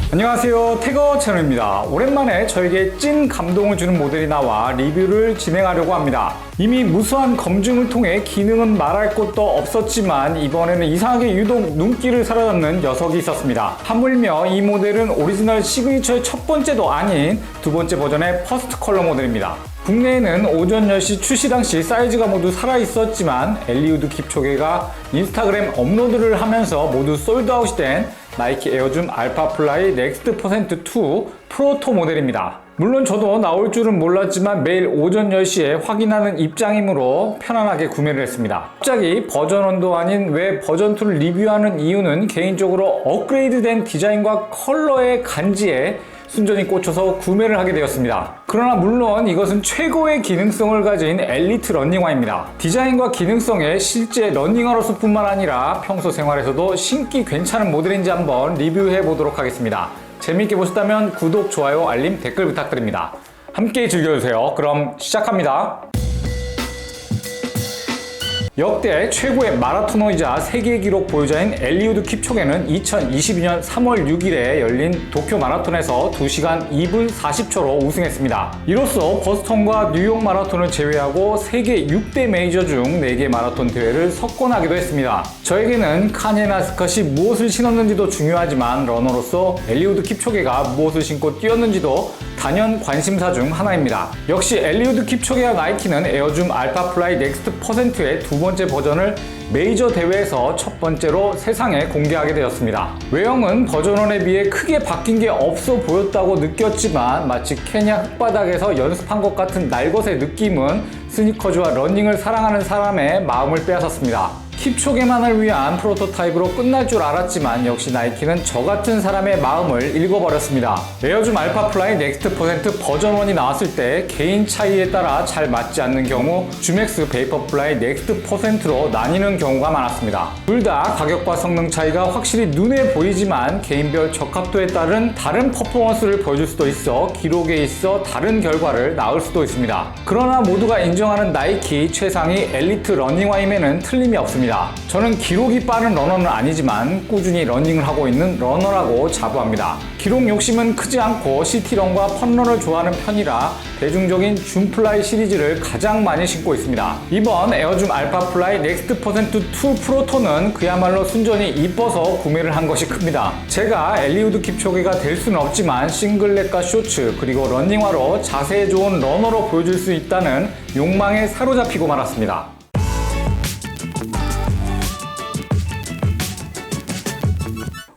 안녕하세요, 태거 채널입니다. 오랜만에 저에게 찐 감동을 주는 모델이 나와 리뷰를 진행하려고 합니다. 이미 무수한 검증을 통해 기능은 말할 것도 없었지만 이번에는 이상하게 유독 눈길을 사로잡는 녀석이 있었습니다. 하물며 이 모델은 오리지널 시그니처의 첫 번째도 아닌 두 번째 버전의 퍼스트 컬러 모델입니다. 국내에는 오전 10시 출시 당시 사이즈가 모두 살아있었지만 엘리우드 킵초게가 인스타그램 업로드를 하면서 모두 솔드아웃이 된 나이키 에어줌 알파플라이 넥스트 퍼센트 2 프로토 모델입니다. 물론 저도 나올 줄은 몰랐지만 매일 오전 10시에 확인하는 입장이므로 편안하게 구매를 했습니다. 갑자기 버전 1도 아닌 왜 버전 2를 리뷰하는 이유는 개인적으로 업그레이드된 디자인과 컬러의 간지에 순전히 꽂혀서 구매를 하게 되었습니다. 그러나 물론 이것은 최고의 기능성을 가진 엘리트 러닝화입니다. 디자인과 기능성에 실제 러닝화로서 뿐만 아니라 평소 생활에서도 신기 괜찮은 모델인지 한번 리뷰해 보도록 하겠습니다. 재미있게 보셨다면 구독, 좋아요, 알림, 댓글 부탁드립니다. 함께 즐겨주세요. 그럼 시작합니다. 역대 최고의 마라토너이자 세계 기록 보유자인 엘리우드 킵초게는 2022년 3월 6일에 열린 도쿄 마라톤에서 2시간 2분 40초로 우승했습니다. 이로써 버스턴과 뉴욕 마라톤을 제외하고 세계 6대 메이저 중 4개 마라톤 대회를 석권하기도 했습니다. 저에게는 카니에나 스컷이 무엇을 신었는지도 중요하지만 러너로서 엘리우드 킵초게가 무엇을 신고 뛰었는지도 단연 관심사 중 하나입니다. 역시 엘리우드 킵초게와 나이키는 에어줌 알파플라이 넥스트 퍼센트의 두 번째 버전을 메이저 대회에서 첫 번째로 세상에 공개하게 되었습니다. 외형은 버전 1에 비해 크게 바뀐 게 없어 보였다고 느꼈지만 마치 케냐 흙바닥에서 연습한 것 같은 날것의 느낌은 스니커즈와 러닝을 사랑하는 사람의 마음을 빼앗았습니다. 킵초게만을 위한 프로토타입으로 끝날 줄 알았지만 역시 나이키는 저 같은 사람의 마음을 읽어버렸습니다. 에어줌 알파플라이 넥스트 퍼센트 버전 1이 나왔을 때 개인 차이에 따라 잘 맞지 않는 경우 주맥스 베이퍼플라이 넥스트 퍼센트로 나뉘는 경우가 많았습니다. 둘 다 가격과 성능 차이가 확실히 눈에 보이지만 개인별 적합도에 따른 다른 퍼포먼스를 보여줄 수도 있어 기록에 있어 다른 결과를 낳을 수도 있습니다. 그러나 모두가 인정하는 나이키 최상위 엘리트 러닝화임에는 틀림이 없습니다. 저는 기록이 빠른 러너는 아니지만 꾸준히 러닝을 하고 있는 러너라고 자부합니다. 기록 욕심은 크지 않고 시티런과 펀런을 좋아하는 편이라 대중적인 줌플라이 시리즈를 가장 많이 신고 있습니다. 이번 에어줌 알파플라이 넥스트 퍼센트 2 프로토는 그야말로 순전히 이뻐서 구매를 한 것이 큽니다. 제가 엘리우드 킵초게가 될 수는 없지만 싱글렛과 쇼츠 그리고 러닝화로 자세에 좋은 러너로 보여줄 수 있다는 욕망에 사로잡히고 말았습니다.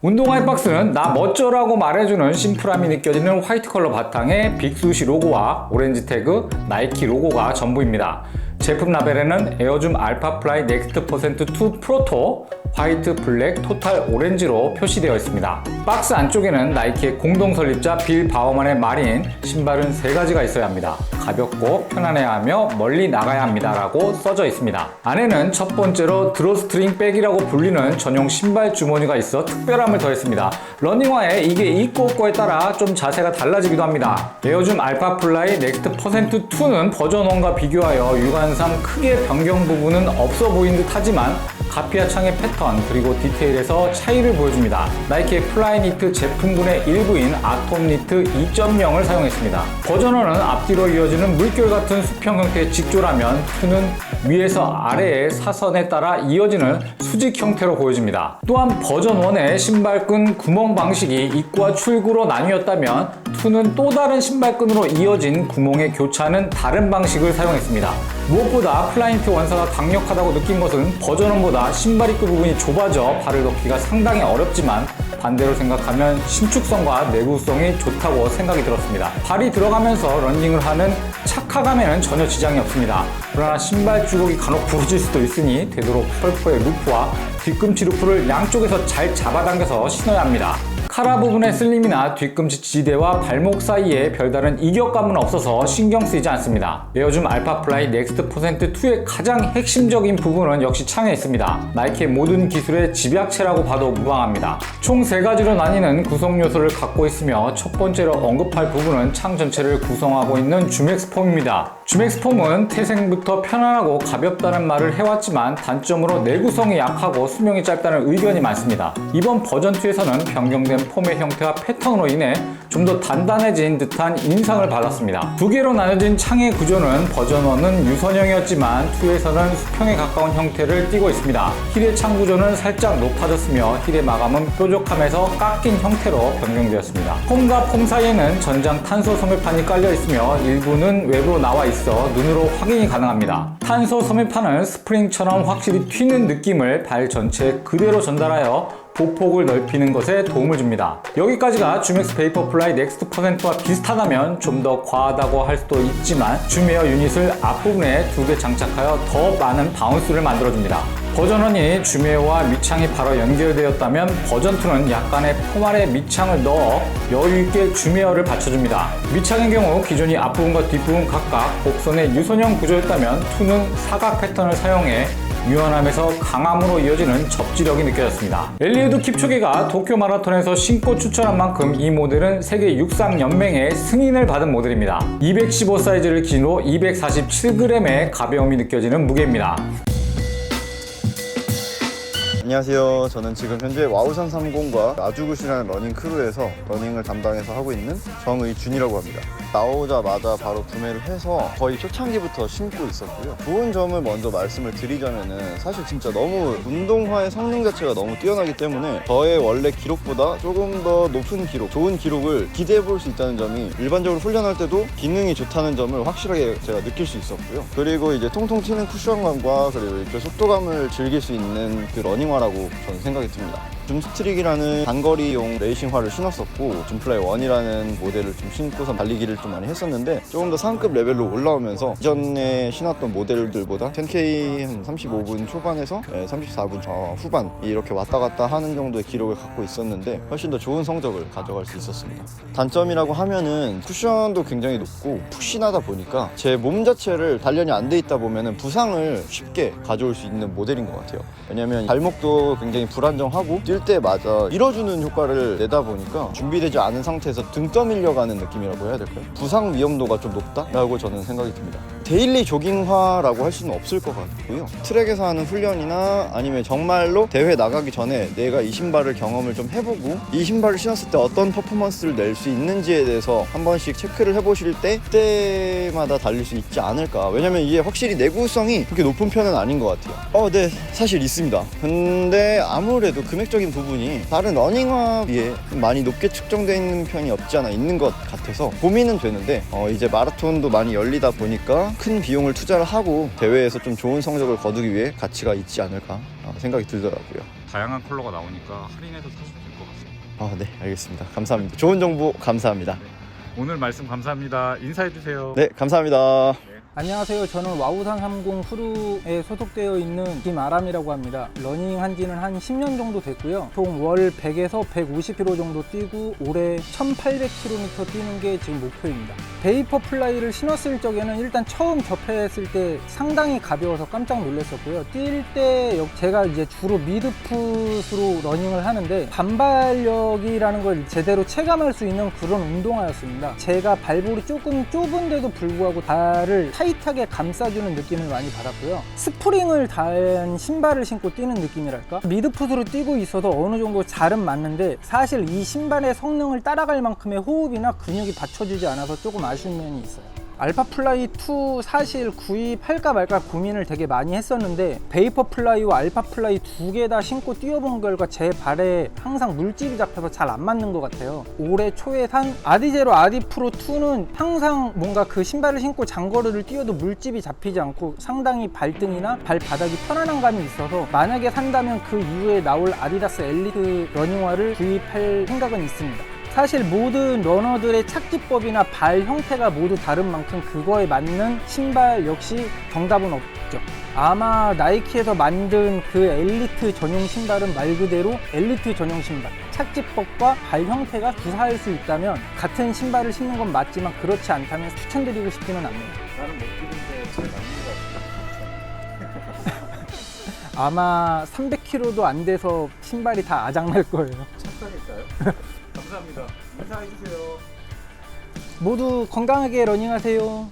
운동화의 박스는 나 멋져라고 말해주는 심플함이 느껴지는 화이트 컬러 바탕에 빅수시 로고와 오렌지 태그, 나이키 로고가 전부입니다. 제품 라벨에는 에어줌 알파플라이 넥스트 퍼센트 2 프로토, 화이트, 블랙, 토탈 오렌지로 표시되어 있습니다. 박스 안쪽에는 나이키의 공동 설립자 빌 바우먼의 말인 신발은 3가지가 있어야 합니다. 가볍고 편안해야 하며 멀리 나가야 합니다 라고 써져 있습니다. 안에는 첫 번째로 드로스트링 백이라고 불리는 전용 신발 주머니가 있어 특별함을 더했습니다. 러닝화에 이게 있고 없고에 따라 좀 자세가 달라지기도 합니다. 에어줌 알파플라이 넥스트 퍼센트 2는 버전 1과 비교하여 육안상 크게 변경 부분은 없어 보인 듯 하지만 가피아 창의 패턴 그리고 디테일에서 차이를 보여줍니다. 나이키의 플라이니트 제품군의 일부인 아톰니트 2.0을 사용했습니다. 버전 1은 앞뒤로 이어지는 물결 같은 수평 형태의 직조라면 2는 위에서 아래의 사선에 따라 이어지는 수직 형태로 보여집니다. 또한 버전 1의 신발끈 구멍 방식이 입구와 출구로 나뉘었다면 2는 또 다른 신발끈으로 이어진 구멍의 교차는 다른 방식을 사용했습니다. 무엇보다 플라이니트 원사가 강력하다고 느낀 것은 버전 1보다 신발 입구 부분이 좁아져 발을 넣기가 상당히 어렵지만 반대로 생각하면 신축성과 내구성이 좋다고 생각이 들었습니다. 발이 들어가면서 러닝을 하는 착화감에는 전혀 지장이 없습니다. 그러나 신발 주걱이 간혹 부러질 수도 있으니 되도록 펄프의 루프와 뒤꿈치 루프를 양쪽에서 잘 잡아당겨서 신어야 합니다. 카라 부분의 슬림이나 뒤꿈치 지지대와 발목 사이에 별다른 이격감은 없어서 신경 쓰이지 않습니다. 에어줌 알파플라이 넥스트 퍼센트 2의 가장 핵심적인 부분은 역시 창에 있습니다. 나이키의 모든 기술의 집약체라고 봐도 무방합니다. 총 3가지로 나뉘는 구성 요소를 갖고 있으며 첫 번째로 언급할 부분은 창 전체를 구성하고 있는 주맥스 폼입니다. 주맥스 폼은 태생부터 편안하고 가볍다는 말을 해왔지만 단점으로 내구성이 약하고 수명이 짧다는 의견이 많습니다. 이번 버전2에서는 변경된 폼의 형태와 패턴으로 인해 좀 더 단단해진 듯한 인상을 받았습니다. 두 개로 나눠진 창의 구조는 버전1은 유선형이었지만 2에서는 수평에 가까운 형태를 띠고 있습니다. 힐의 창 구조는 살짝 높아졌으며 힐의 마감은 뾰족함에서 깎인 형태로 변경되었습니다. 폼과 폼 사이에는 전장 탄소 소매판이 깔려 있으며 일부는 외부로 나와 있어 눈으로 확인이 가능합니다. 탄소 소매판은 스프링처럼 확실히 튀는 느낌을 발 전체에 그대로 전달하여 보폭을 넓히는 것에 도움을 줍니다. 여기까지가 주맥스 베이퍼플라이 넥스트 퍼센트와 비슷하다면 좀 더 과하다고 할 수도 있지만 주메어 유닛을 앞부분에 2개 장착하여 더 많은 바운스를 만들어줍니다. 버전1이 주메어와 밑창이 바로 연결되었다면 버전2는 약간의 폼 아래 밑창을 넣어 여유있게 주메어를 받쳐줍니다. 밑창의 경우 기존이 앞부분과 뒷부분 각각 곡선의 유선형 구조였다면 2는 사각 패턴을 사용해 유연함에서 강함으로 이어지는 접지력이 느껴졌습니다. 엘리우드 킵초게가 도쿄 마라톤에서 신고 추천한 만큼 이 모델은 세계 육상 연맹의 승인을 받은 모델입니다. 215 사이즈를 기준으로 247g의 가벼움이 느껴지는 무게입니다. 안녕하세요. 저는 지금 현재 와우산 30과 아주굿이라는 러닝 크루에서 러닝을 담당해서 하고 있는 정의준이라고 합니다. 나오자마자 바로 구매를 해서 거의 초창기부터 신고 있었고요. 좋은 점을 먼저 말씀을 드리자면은 사실 진짜 너무 운동화의 성능 자체가 너무 뛰어나기 때문에 저의 원래 기록보다 조금 더 높은 기록, 좋은 기록을 기대해 볼 수 있다는 점이 일반적으로 훈련할 때도 기능이 좋다는 점을 확실하게 제가 느낄 수 있었고요. 그리고 이제 통통 튀는 쿠션감과 그리고 이렇게 속도감을 즐길 수 있는 그 러닝화라고 저는 생각이 듭니다. 줌스트릭이라는 단거리용 레이싱화를 신었었고 줌플라이 1이라는 모델을 좀 신고서 달리기를 좀 많이 했었는데 조금 더 상급 레벨로 올라오면서 이전에 신었던 모델들보다 10K 한 35분 초반에서 34분 후반 이렇게 왔다 갔다 하는 정도의 기록을 갖고 있었는데 훨씬 더 좋은 성적을 가져갈 수 있었습니다. 단점이라고 하면은 쿠션도 굉장히 높고 푹신하다 보니까 제 몸 자체를 단련이 안 돼 있다 보면은 부상을 쉽게 가져올 수 있는 모델인 것 같아요. 왜냐면 발목도 굉장히 불안정하고 뛸 때마다 밀어주는 효과를 내다 보니까 준비되지 않은 상태에서 등 떠밀려가는 느낌이라고 해야 될까요? 부상 위험도가 좀 높다라고 저는 생각이 듭니다. 데일리 조깅화라고 할 수는 없을 것 같고요. 트랙에서 하는 훈련이나 아니면 정말로 대회 나가기 전에 내가 이 신발을 경험을 좀 해보고 이 신발을 신었을 때 어떤 퍼포먼스를 낼 수 있는지에 대해서 한 번씩 체크를 해보실 때 그때마다 달릴 수 있지 않을까. 왜냐면 이게 확실히 내구성이 그렇게 높은 편은 아닌 것 같아요. 네, 사실 있습니다. 근데 아무래도 금액적인 부분이 다른 러닝화에 비해 많이 높게 측정되어 있는 편이 없지 않아 있는 것 같아서 고민은 되는데 이제 마라톤도 많이 열리다 보니까 큰 비용을 투자를 하고 대회에서 좀 좋은 성적을 거두기 위해 가치가 있지 않을까 생각이 들더라고요. 다양한 컬러가 나오니까 할인해서 사셔도 될 것 같습니다. 네, 알겠습니다. 감사합니다. 좋은 정보 감사합니다. 오늘 말씀 감사합니다. 인사해주세요. 네, 감사합니다. 안녕하세요. 저는 와우산 30 크루에 소속되어 있는 김아람이라고 합니다. 러닝 한 지는 한 10년 정도 됐고요. 총 월 100에서 150km 정도 뛰고 올해 1800km 뛰는 게 지금 목표입니다. 베이퍼 플라이를 신었을 적에는 일단 처음 접했을 때 상당히 가벼워서 깜짝 놀랐었고요. 뛸 때 제가 이제 주로 미드풋으로 러닝을 하는데 반발력이라는 걸 제대로 체감할 수 있는 그런 운동화였습니다. 제가 발볼이 조금 좁은데도 불구하고 발을 타이트하게 감싸주는 느낌을 많이 받았고요. 스프링을 단 신발을 신고 뛰는 느낌이랄까? 미드풋으로 뛰고 있어도 어느 정도 잘은 맞는데 사실 이 신발의 성능을 따라갈 만큼의 호흡이나 근육이 받쳐주지 않아서 조금 아쉬운 면이 있어요. 알파플라이 2 사실 구입할까 말까 고민을 되게 많이 했었는데 베이퍼플라이와 알파플라이 두 개 다 신고 뛰어본 결과 제 발에 항상 물집이 잡혀서 잘 안 맞는 것 같아요. 올해 초에 산 아디제로 아디프로 2는 항상 뭔가 그 신발을 신고 장거리를 뛰어도 물집이 잡히지 않고 상당히 발등이나 발바닥이 편안한 감이 있어서 만약에 산다면 그 이후에 나올 아디다스 엘리트 러닝화를 구입할 생각은 있습니다. 사실 모든 러너들의 착지법이나 발 형태가 모두 다른 만큼 그거에 맞는 신발 역시 정답은 없죠. 아마 나이키에서 만든 그 엘리트 전용 신발은 말 그대로 엘리트 전용 신발, 착지법과 발 형태가 구사할 수 있다면 같은 신발을 신는 건 맞지만 그렇지 않다면 추천드리고 싶지는 않네요. 나는 못 뛰는데 잘 맞는 것 같아요. 아마 300kg도 안 돼서 신발이 다 아작날 거예요. 착상일까요? 감사합니다. 인사해주세요. 모두 건강하게 러닝하세요.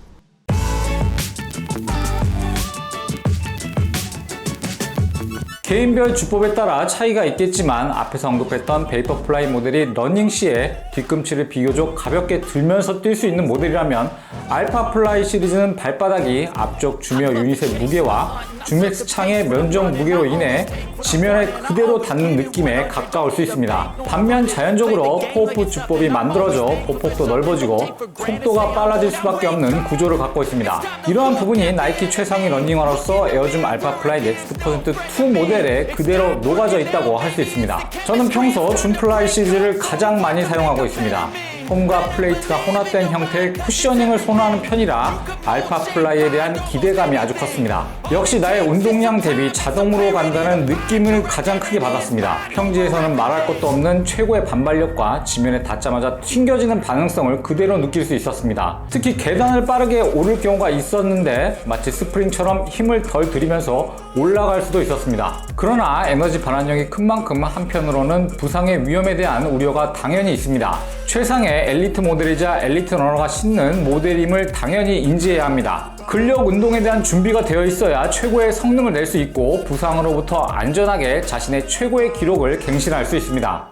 개인별 주법에 따라 차이가 있겠지만 앞에서 언급했던 베이퍼플라이 모델이 러닝 시에 뒤꿈치를 비교적 가볍게 들면서 뛸 수 있는 모델이라면 알파플라이 시리즈는 발바닥이 앞쪽 주며 유닛의 무게와 중맥스 창의 면적 무게로 인해 지면에 그대로 닿는 느낌에 가까울 수 있습니다. 반면 자연적으로 포어풋 주법이 만들어져 보폭도 넓어지고 속도가 빨라질 수밖에 없는 구조를 갖고 있습니다. 이러한 부분이 나이키 최상위 러닝화로서 에어줌 알파플라이 넥스트% 2 모델에 그대로 녹아져 있다고 할 수 있습니다. 저는 평소 줌플라이 시리즈를 가장 많이 사용하고 있습니다. 홈과 플레이트가 혼합된 형태의 쿠셔닝을 선호하는 편이라 알파플라이에 대한 기대감이 아주 컸습니다. 역시 나의 운동량 대비 자동으로 간다는 느낌을 가장 크게 받았습니다. 평지에서는 말할 것도 없는 최고의 반발력과 지면에 닿자마자 튕겨지는 반응성을 그대로 느낄 수 있었습니다. 특히 계단을 빠르게 오를 경우가 있었는데 마치 스프링처럼 힘을 덜 들이면서 올라갈 수도 있었습니다. 그러나 에너지 반환력이 큰 만큼 한편으로는 부상의 위험에 대한 우려가 당연히 있습니다. 최상의 엘리트 모델이자 엘리트 러너가 신는 모델임을 당연히 인지해야 합니다. 근력 운동에 대한 준비가 되어 있어야 최고의 성능을 낼 수 있고 부상으로부터 안전하게 자신의 최고의 기록을 갱신할 수 있습니다.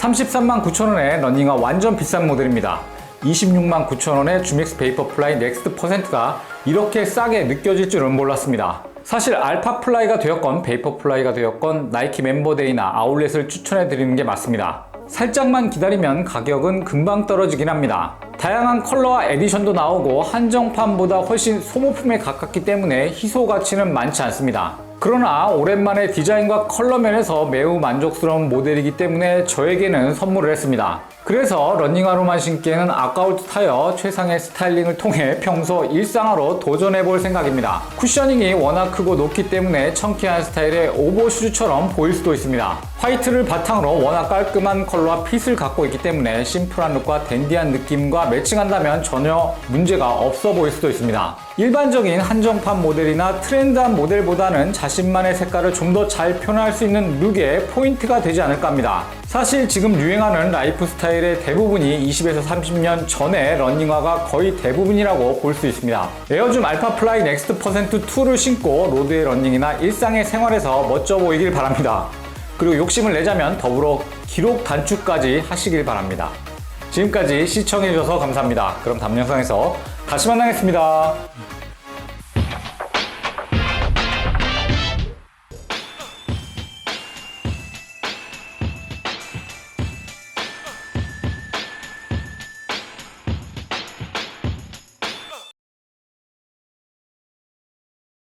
$339,000원의 러닝화 완전 비싼 모델입니다. 269,000원의 주맥스 베이퍼플라이 넥스트%가 이렇게 싸게 느껴질 줄은 몰랐습니다. 사실 알파플라이가 되었건 베이퍼플라이가 되었건 나이키 멤버데이나 아울렛을 추천해 드리는 게 맞습니다. 살짝만 기다리면 가격은 금방 떨어지긴 합니다. 다양한 컬러와 에디션도 나오고 한정판보다 훨씬 소모품에 가깝기 때문에 희소 가치는 많지 않습니다. 그러나 오랜만에 디자인과 컬러 면에서 매우 만족스러운 모델이기 때문에 저에게는 선물을 했습니다. 그래서 러닝화로만 신기에는 아까울 듯 하여 최상의 스타일링을 통해 평소 일상화로 도전해볼 생각입니다. 쿠셔닝이 워낙 크고 높기 때문에 청키한 스타일의 오버슈즈처럼 보일 수도 있습니다. 화이트를 바탕으로 워낙 깔끔한 컬러와 핏을 갖고 있기 때문에 심플한 룩과 댄디한 느낌과 매칭한다면 전혀 문제가 없어 보일 수도 있습니다. 일반적인 한정판 모델이나 트렌드한 모델보다는 자신만의 색깔을 좀 더 잘 표현할 수 있는 룩의 포인트가 되지 않을까 합니다. 사실 지금 유행하는 라이프 스타일의 대부분이 20에서 30년 전의 러닝화가 거의 대부분이라고 볼 수 있습니다. 에어줌 알파플라이 넥스트%2를 신고 로드의 러닝이나 일상의 생활에서 멋져 보이길 바랍니다. 그리고 욕심을 내자면 더불어 기록 단축까지 하시길 바랍니다. 지금까지 시청해주셔서 감사합니다. 그럼 다음 영상에서 다시 만나겠습니다.